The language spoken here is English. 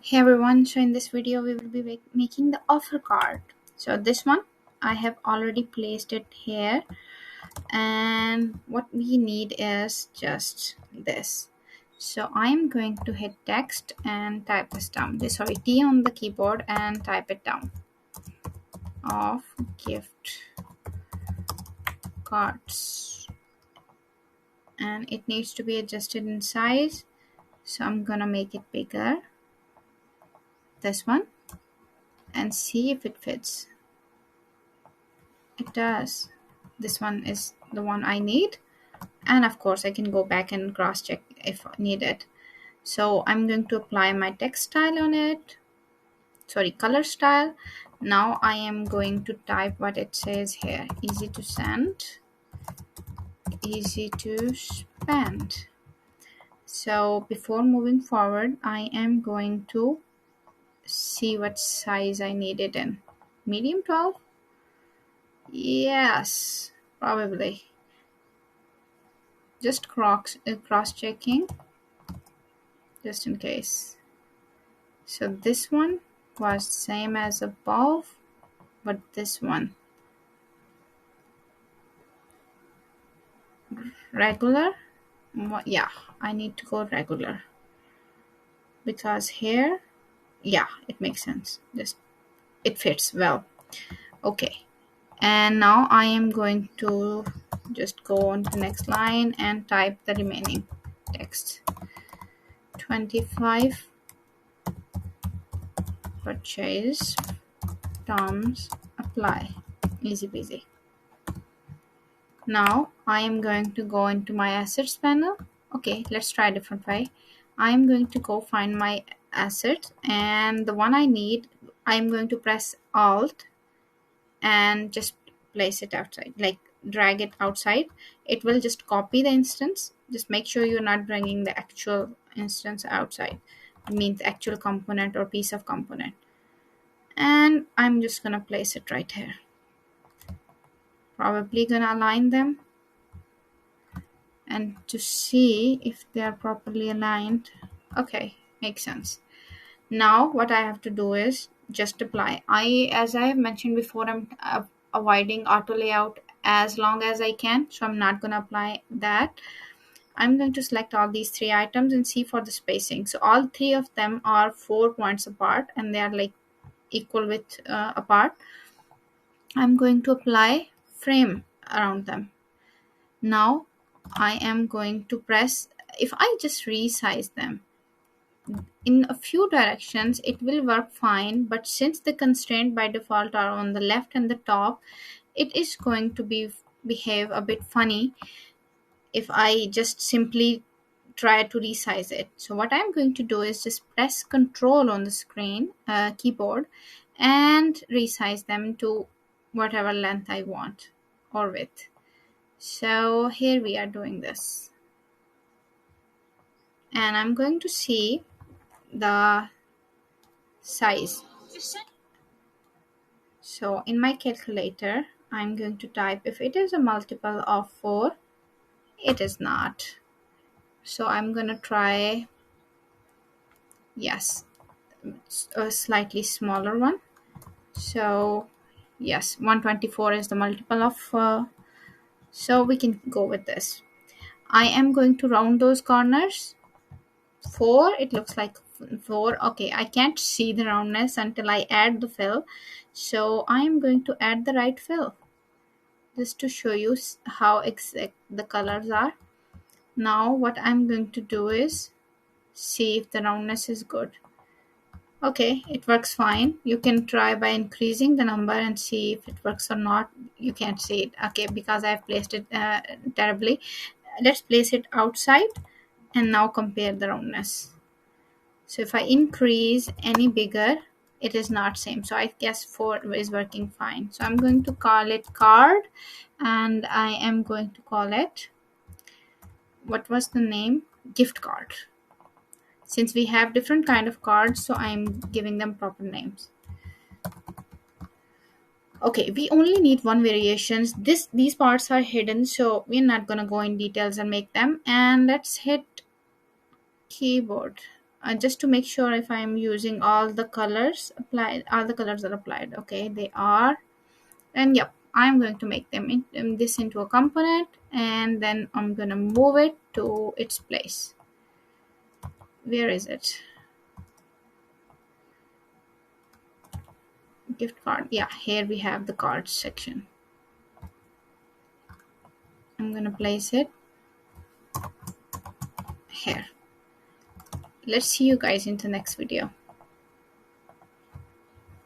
Hey everyone, so in this video we will be making the offer card. So this one I have already placed it here, and what we need is just this. So I'm going to hit text and type this down. Sorry, T on the keyboard and type it down. Of gift cards, and it needs to be adjusted in size. So I'm gonna make it bigger, this one, and see if it fits. It does. This one is the one I need, and of course I can go back and cross check if needed. So I'm going to apply my text style on it, color style. Now I am going to type what it says here: easy to send, easy to spend. So before moving forward, I am going to see what size I need it in. Medium 12? Yes, probably. Just cross checking just in case. So this one was same as above, but this one regular. Yeah, I need to go regular because here, yeah, it makes sense. Just it fits well. Okay, and now I am going to just go on to the next line and type the remaining text. 25 purchase terms apply. Easy peasy. Now I am going to go into my assets panel. Okay, let's try a different way. I am going to go find my asset, and the one I need, I'm going to press Alt and just place it outside, like drag it outside. It will just copy the instance. Just make sure you're not bringing the actual instance outside. It means the actual component or piece of component. And I'm just gonna place it right here. Probably gonna align them and to see if they are properly aligned. Okay, makes sense. Now what I have to do is just apply. As I have mentioned before, I'm avoiding auto layout as long as I can, so I'm not going to apply that. I'm going to select all these three items and see for the spacing. So all three of them are 4 points apart, and they are like equal width apart. I'm going to apply frame around them. Now I am going to press, if I just resize them in a few directions, it will work fine, but since the constraint by default are on the left and the top, it is going to behave a bit funny if I just simply try to resize it. So what I'm going to do is just press Control on the screen keyboard and resize them to whatever length I want or width. So here we are doing this, and I'm going to see the size. So in my calculator, I'm going to type if it is a multiple of 4. It is not. So I'm going to try, yes, a slightly smaller one. So yes, 124 is the multiple of, so we can go with this. I am going to round those corners. 4, it looks like 4. Okay, I can't see the roundness until I add the fill. So I am going to add the right fill just to show you how exact the colors are. Now what I'm going to do is see if the roundness is good. Okay, it works fine. You can try by increasing the number and see if it works or not. You can't see it, okay, because I've placed it terribly. Let's place it outside and now compare the roundness. So if I increase any bigger, it is not same. So I guess 4 is working fine. So I'm going to call it card, and I am going to call it, what was the name? Gift card. Since we have different kind of cards, so I'm giving them proper names. Okay, we only need one variations. These parts are hidden, so we're not gonna go in details and make them. And let's hit keyboard. just to make sure if I'm using all the colors applied, all the colors are applied. Okay, they are. And yep, I'm going to make them this into a component, and then I'm gonna move it to its place. Where is it? Gift card. Yeah, here we have the cards section. I'm gonna place it here. Let's see you guys in the next video.